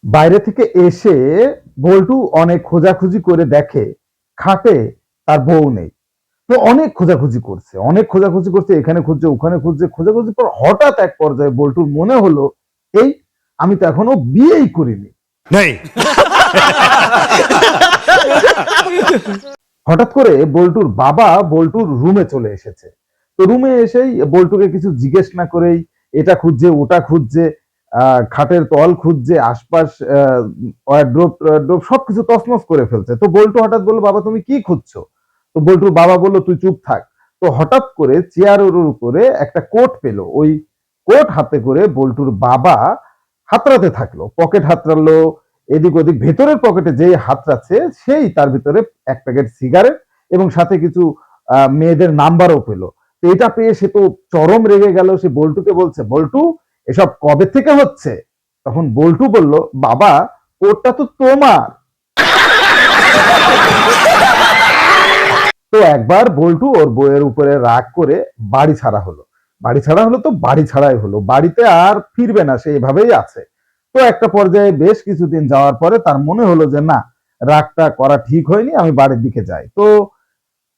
বাইরে থেকে এসে বল্টু অনেক খোঁজাখুঁজি করে দেখে খাটে তার বউ নেই। তো অনেক খোঁজাখুঁজি করছে, এখানে খুঁজছে ওখানে খুঁজছে, খোঁজাখুঁজির পর হঠাৎ এক পর্যায়ে বল্টুর মনে হলো, এই আমি তো এখনো বিয়েই করিনি। হঠাৎ করে বল্টুর বাবা বল্টুর রুমে চলে এসেছে। তো রুমে এসেই বল্টুকে কিছু জিজ্ঞেস না করেই এটা খুঁজছে ওটা খুঁজছে, খাটের তল খুঁজছে, আশপাশ ওয়ারড্রোব সবকিছু তছনছ করে ফেলছে। তো বল্টু হঠাৎ বলল, বাবা তুমি কি খুঁজছো? তো বল্টুর বাবা বলল, তুই চুপ থাক। তো হঠাৎ করে চেয়ারের উপরে একটা কোট পেল। ওই কোট হাতে করে বল্টুর বাবা হাতড়াতে থাকলো, পকেট হাতড়ালো, এদিক ওদিক। ভেতরের পকেটে যে হাতড়াচ্ছে সেই তার ভিতরে এক প্যাকেট সিগারেট এবং সাথে কিছু মেয়েদের নাম্বারও পেলো। তো এটা পেয়ে সে তো চরম রেগে গেল। সে বল্টুকে বলছে, বল্টু এসব কবে থেকে হচ্ছে? তখন বল্টু বলল, বাবা কোটটা তো তোমার। তো একবার বল্টু ওর বইয়ের উপরে রাগ করে বাড়ি ছাড়া হলো। তো বাড়ি ছাড়াই হলো, বাড়িতে আর ফিরবে না, সে এভাবেই আছে। তো একটা পর্যায়ে বেশ কিছুদিন যাওয়ার পরে তার মনে হলো যে না, রাগটা করা ঠিক হয়নি, আমি বাড়ির দিকে যাই। তো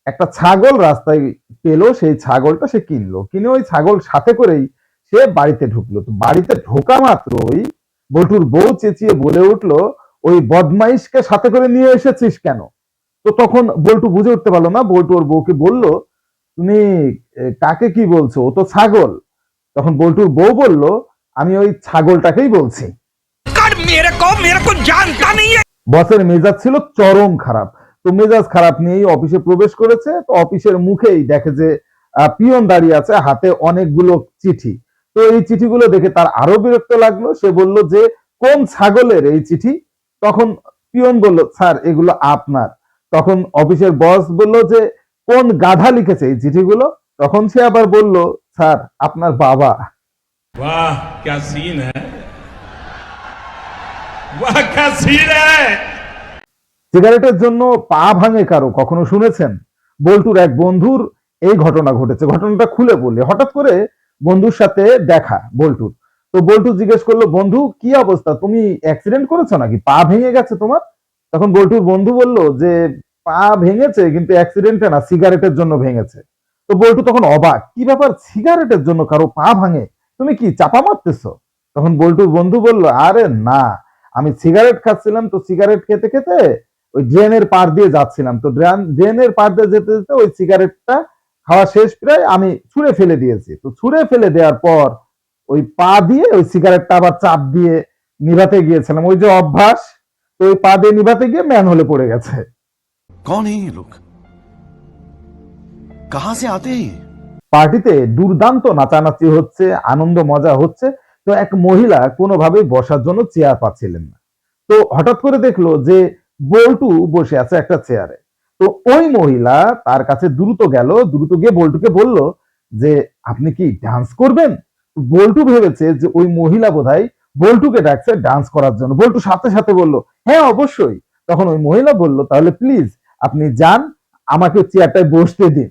একটা ছাগল রাস্তায় পেলো, সেই ছাগলটা সে কিনলো, কিনে ওই ছাগল সাথে করেই সে বাড়িতে ঢুকলো। তো বাড়িতে ঢোকা মাত্রই বল্টুর বউ চেঁচিয়ে বলে উঠলো, ওই বদমাইশকে সাথে করে নিয়ে এসেছিস কেন? তো তখন বল্টু বুঝে উঠতে পারলো না। বল্টু ওর বউকে বলল, তুমি কাকে কি বলছো? ও তো ছাগল। তখন বল্টুর বউ বলল, আমি ওই ছাগলটাকেই বলছি। বসের মেজাজ ছিল চরম খারাপ। তো মেজাজ খারাপ নিয়েই অফিসে প্রবেশ করেছে। তো অফিসের মুখেই দেখে যে পিয়ন দাঁড়িয়ে আছে, হাতে অনেকগুলো চিঠি। তো এই চিঠিগুলো দেখে তার আরো বিরক্ত লাগলো। সে বলল যে, কোন ছাগলের এই চিঠি? তখন পিয়ন বলল, স্যার এগুলো আপনার। তখন অফিসের বস বলল যে, কোন গাধা লিখেছে এই চিঠিগুলো? তখন সে আবার বলল, স্যার আপনার বাবা। वाह क्या सीन है, वाह क्या सीन है। সিগারেটের জন্য পা ভাঙে কারো কখনো শুনেছেন? বল্টুর এক বন্ধুর এই ঘটনা ঘটেছে। ঘটনাটা খুলে বললে, হঠাৎ করে বন্ধুর সাথে দেখা বল্টুর। তো বল্টু জিজ্ঞেস করলো, বন্ধু কি অবস্থা, তুমি অ্যাক্সিডেন্ট করেছো নাকি, পা ভেঙে গেছে তোমার? তখন বল্টুর বন্ধু বলল যে, পা ভেঙেছে কিন্তু অ্যাক্সিডেন্টে না, সিগারেটের জন্য ভেঙেছে। তো বল্টু তখন অবাক, কি ব্যাপার, সিগারেটের জন্য কারো পা ভাঙে? তুমি কি চাপা মারতেছো? তখন বল্টুর বন্ধু বলল, আরে না, আমি সিগারেট খাচ্ছিলাম, তো সিগারেট খেতে খেতে ওই ড্রেনের পার দিয়ে যাচ্ছিলাম। তো ড্রেনের পার দিয়ে যেতে যেতে ওই সিগারেটটা খাওয়া শেষ প্রায়, আমি ছুঁড়ে ফেলে দিয়েছি। তো ছুঁড়ে ফেলে দেওয়ার পর ওই পা দিয়ে ওই সিগারেটটা আবার চাপ দিয়ে নিভাতে গিয়েছিলাম, ওই যে অভ্যাস। তো ওই পা দিয়ে নিভাতে গিয়ে ম্যান হলে পড়ে গেছে। कौन है ये लोग? कहां से आते हैं? পার্টিতে দুর্দান্ত নাচানাচি হচ্ছে, আনন্দ মজা হচ্ছে। তো এক মহিলা কোনোভাবেই বসার জন্য চেয়ার পাচ্ছিলেন না। তো হঠাৎ করে দেখলো যে বল্টু বসে আছে একটা চেয়ারে। তো ওই মহিলা তার কাছে দ্রুত গেল, দ্রুত গিয়ে বল্টুকে বলল যে, আপনি কি ডান্স করবেন? বল্টু ভেবেছে যে ওই মহিলা বোধহয় বল্টুকে ডাকছে ডান্স করার জন্য। বল্টু সাথে সাথে বলল, হ্যাঁ অবশ্যই। তখন ওই মহিলা বলল, তাহলে প্লিজ আপনি যান, আমাকে চেয়ারটায় বসতে দিন।